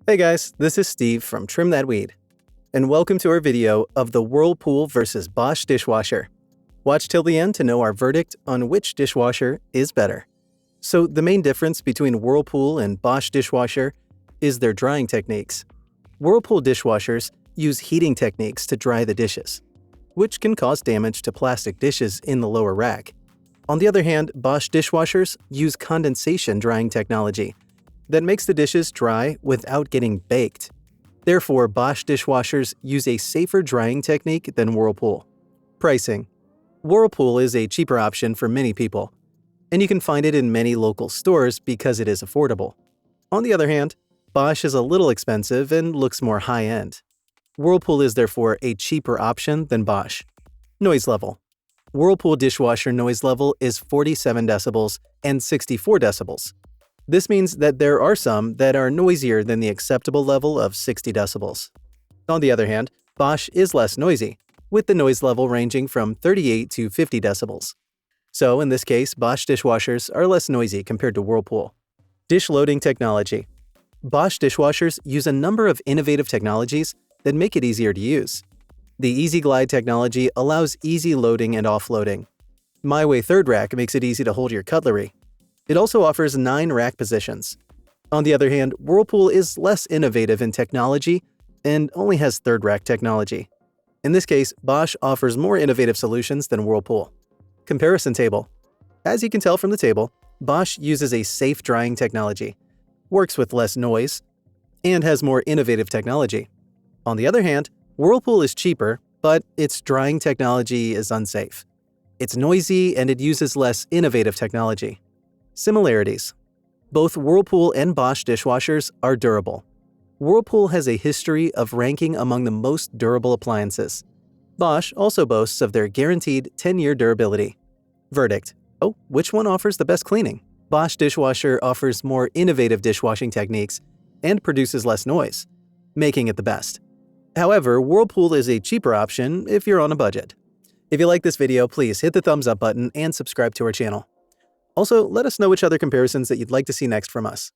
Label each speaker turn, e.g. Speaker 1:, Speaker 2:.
Speaker 1: Hey guys, this is Steve from Trim That Weed, and welcome to our video of the Whirlpool versus Bosch dishwasher. Watch till the end to know our verdict on which dishwasher is better. So the main difference between Whirlpool and Bosch dishwasher is their drying techniques. Whirlpool dishwashers use heating techniques to dry the dishes, which can cause damage to plastic dishes in the lower rack. On the other hand, Bosch dishwashers use condensation drying technology that makes the dishes dry without getting baked. Therefore, Bosch dishwashers use a safer drying technique than Whirlpool. Pricing. Whirlpool is a cheaper option for many people, and you can find it in many local stores because it is affordable. On the other hand, Bosch is a little expensive and looks more high-end. Whirlpool is therefore a cheaper option than Bosch. Noise level. Whirlpool dishwasher noise level is 47 decibels and 64 decibels. This means that there are some that are noisier than the acceptable level of 60 decibels. On the other hand, Bosch is less noisy, with the noise level ranging from 38 to 50 decibels. So in this case, Bosch dishwashers are less noisy compared to Whirlpool. Dish loading technology. Bosch dishwashers use a number of innovative technologies that make it easier to use. The Easy Glide technology allows easy loading and offloading. MyWay third rack makes it easy to hold your cutlery. It also offers 9 rack positions. On the other hand, Whirlpool is less innovative in technology and only has third rack technology. In this case, Bosch offers more innovative solutions than Whirlpool. Comparison table. As you can tell from the table, Bosch uses a safe drying technology, works with less noise, and has more innovative technology. On the other hand, Whirlpool is cheaper, but its drying technology is unsafe. It's noisy and it uses less innovative technology. Similarities. Both Whirlpool and Bosch dishwashers are durable. Whirlpool has a history of ranking among the most durable appliances. Bosch also boasts of their guaranteed 10-year durability. Verdict. Oh, which one offers the best cleaning? Bosch dishwasher offers more innovative dishwashing techniques and produces less noise, making it the best. However, Whirlpool is a cheaper option if you're on a budget. If you like this video, please hit the thumbs up button and subscribe to our channel. Also, let us know which other comparisons that you'd like to see next from us.